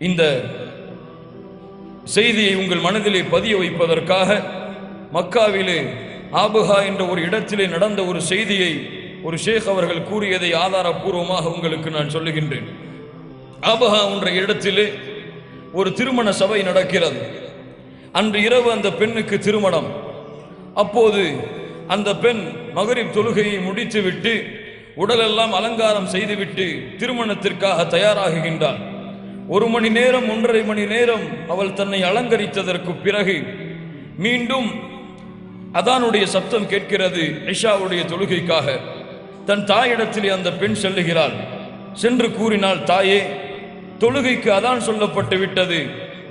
இந்த செய்தியை உங்கள் மனதிலே பதிய வைப்பதற்காக மக்காவிலே ஆபுஹா என்ற ஒரு இடத்திலே நடந்த ஒரு செய்தியை ஒரு ஷேக் அவர்கள் கூறியதை ஆதாரபூர்வமாக உங்களுக்கு நான் சொல்லுகின்றேன். ஆபுஹா என்ற இடத்திலே ஒரு திருமண சபை நடக்கிறது. அன்று இரவு அந்த பெண்ணுக்கு திருமணம். அப்போது அந்த பெண் மகரிப் தொழுகையை முடித்துவிட்டு உடலெல்லாம் அலங்காரம் செய்துவிட்டு திருமணத்திற்காக தயாராகுகின்றார். 1 மணி நேரம் 1.5 மணி நேரம் அவள் தன்னை அலங்கரித்ததற்கு பிறகு மீண்டும் அதானுடைய சப்தம் கேட்கிறது. இஷாவுடைய தொழுகைக்காக தன் தாயிடத்திலே அந்த பெண் செல்லுகிறாள். சென்று கூறினாள், தாயே, தொழுகைக்கு அதான் சொல்லப்பட்டு விட்டது,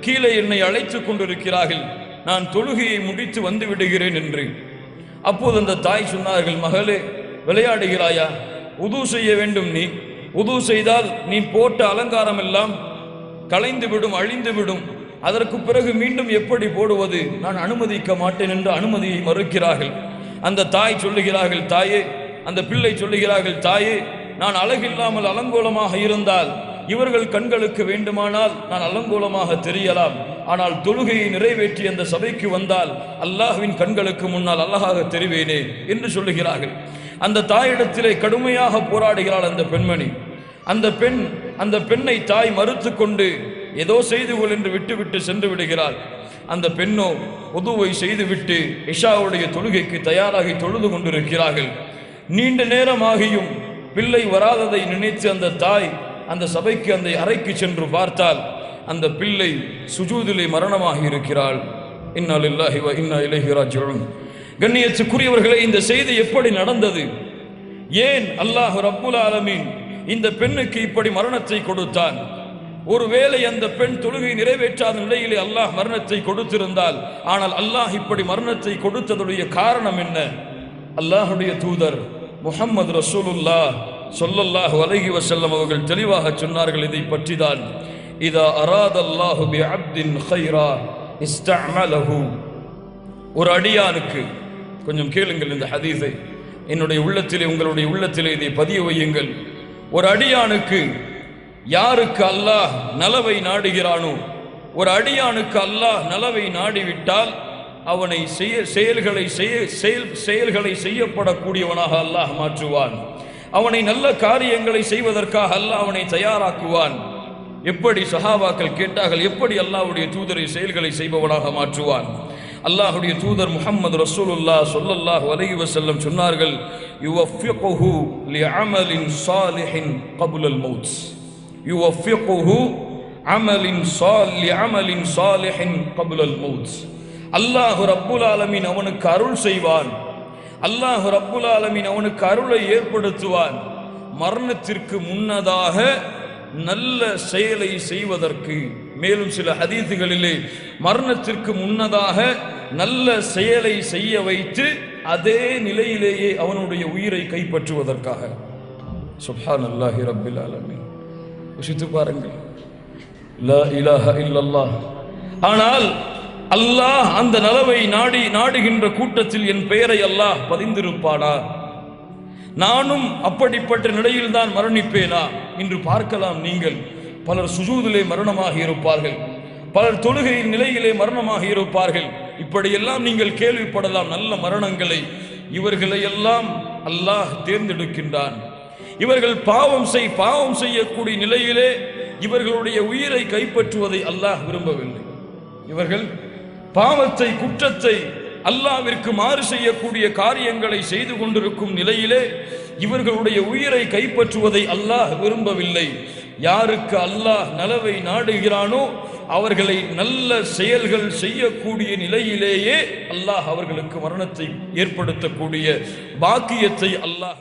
கீழே என்னை அழைத்து கொண்டிருக்கிறார்கள், நான் தொழுகையை முடித்து வந்து விடுகிறேன் என்று. அப்போது அந்த தாய் சொன்னார்கள், மகளே, விளையாடுகிறாயா? உது செய்ய வேண்டும். நீ உது செய்தால் நீ போட்ட அலங்காரம் எல்லாம் களைந்துவிடும், அழிந்துவிடும். அதற்கு பிறகு மீண்டும் எப்படி போடுவது? நான் அனுமதிக்க மாட்டேன் என்று அனுமதியை மறுக்கிறார்கள். அந்த தாய் சொல்லுகிறார்கள், தாயே, அந்த பிள்ளை சொல்லுகிறார்கள், தாயே, நான் அழகில்லாமல் அலங்கோலமாக இருந்தால் இவர்கள் கண்களுக்கு வேண்டுமானால் நான் அலங்கோலமாக தெரியலாம். ஆனால் தொழுகையை நிறைவேற்றி அந்த சபைக்கு வந்தால் அல்லாஹ்வின் கண்களுக்கு முன்னால் அழகாக தெரிவேனே என்று சொல்லுகிறார்கள். அந்த தாயிடத்திலே கடுமையாக போராடுகிறாள் அந்த பெண்மணி. அந்த பெண்ணை தாய் மறுத்து கொண்டு ஏதோ செய்து கொள் என்று விட்டுவிட்டு சென்று விடுகிறாள். அந்த பெண்ணோ உதுவை செய்துவிட்டு இஷாவுடைய தொழுகைக்கு தயாராகி தொழுது கொண்டிருக்கிறார்கள். நீண்ட நேரமாகியும் பிள்ளை வராததை நினைத்து அந்த தாய் அந்த சபைக்கு அந்த அறைக்கு சென்று பார்த்தால் அந்த பிள்ளை சுஜூதிலே மரணமாகி இருக்கிறாள். இன்னா லில்லாஹி வ இன்னா இலைஹி ராஜிஊன். கண்ணியத்துக்குரியவர்களே, இந்த செய்தி எப்படி நடந்தது? ஏன் அல்லாஹ் ரப்புல் ஆலமீன் இந்த பெண்ணுக்கு இப்படி மரணத்தை கொடுத்தான்? ஒருவேளை அந்த பெண் தொழுகை நிறைவேற்றாத நிலையிலே அல்லாஹ் மரணத்தை கொடுத்திருந்தால், ஆனால் அல்லாஹ் இப்படி மரணத்தை கொடுத்ததுடைய காரணம் என்ன? அல்லாஹுடைய தூதர் முஹம்மது ரசூலுல்லாஹ் ஸல்லல்லாஹு அலைஹி வஸல்லம் அவர்கள் தெளிவாக சொன்னார்கள் இதை பற்றிதான். இதா அராதல்லாஹு பிஅப்தின் கைரா இஸ்தஅமலஹு. ஒரு அடியானுக்கு, கொஞ்சம் கேளுங்கள் இந்த ஹதீஸை, என்னுடைய உள்ளத்திலே உங்களுடைய உள்ளத்திலே இதை பதிய வையுங்கள். ஒரு அடியானுக்கு யாருக்கு அல்லாஹ் நலவை நாடுகிறானோ, ஒரு அடியானுக்கு அல்லாஹ் நலவை நாடிவிட்டால் அவனை செயல்களை செய்யப்படக்கூடியவனாக அல்லாஹ் மாற்றுவான். அவனை நல்ல காரியங்களை செய்வதற்காக அல்லாஹ் அவனை தயாராக்குவான். எப்படி? சஹாபாக்கள் கேட்டார்கள், எப்படி அல்லாஹ்வுடைய தூதரை செயல்களை செய்பவனாக மாற்றுவான்? அல்லாஹ்வுடைய தூதர் முஹம்மது ரசூலுல்லாஹ் ஸல்லல்லாஹு அலைஹி வஸல்லம் சொன்னார்கள், யுவஃபிகுஹு லிஅமலின் ஸாலிஹின் கப்லல் மௌத். யுவஃபிகுஹு லிஅமலின் ஸாலிஹின் கப்லல் மௌத். அல்லாஹ் ரப்புல் ஆலமீன் அவனுக்கு அருள் செய்வான். அல்லாஹ் ரப்புல் ஆலமீன் அவனுக்கு அருளை ஏற்படுத்துவான். மரணத்திற்கு முன்னதாக நல்ல செயலை செய்வதற்கு. மேலும் சில ஹதீஸுகளிலே மரணத்திற்கு முன்னதாக நல்ல செயலை செய்ய வைத்து அதே நிலையிலேயே அவனுடைய உயிரை கைப்பற்றுவதற்காக. சுப்ஹானல்லாஹி ரப்பில் ஆலமீன். யோசித்து பாருங்கள், லா இலாஹ இல்லல்லாஹ். ஆனால் அல்லாஹ் அந்த நலவை நாடுகின்ற கூட்டத்தில் என் பெயரை அல்லாஹ் பதிந்திருப்பானா? நானும் அப்படிப்பட்ட நிலையில் தான் மரணிப்பேனா? இன்று பார்க்கலாம், நீங்கள் பலர் சுஜூதிலே மரணமாகி இருப்பார்கள், பலர் தொழுகையின் நிலையிலே மரணமாகி இருப்பார்கள். இப்படியெல்லாம் நீங்கள் கேள்விப்படலாம் நல்ல மரணங்களை. இவர்களை எல்லாம் அல்லாஹ் தேர்ந்தெடுக்கின்றான். இவர்கள் பாவம் செய்யக்கூடிய நிலையிலே இவர்களுடைய உயிரை கைப்பற்றுவதை அல்லாஹ் விரும்பவில்லை. இவர்கள் பாவத்தை, குற்றத்தை, அல்லாஹ்விற்கு மாறு செய்யக்கூடிய காரியங்களை செய்து கொண்டிருக்கும் நிலையிலே இவர்களுடைய உயிரை கைப்பற்றுவதை அல்லாஹ் விரும்பவில்லை. யாருக்கு அல்லாஹ் நலவை நாடுகிறானோ அவர்களை நல்ல செயல்கள் செய்யக்கூடிய நிலையிலேயே அல்லாஹ் அவர்களுக்கு மரணத்தை ஏற்படுத்தக்கூடிய பாக்கியத்தை அல்லாஹ்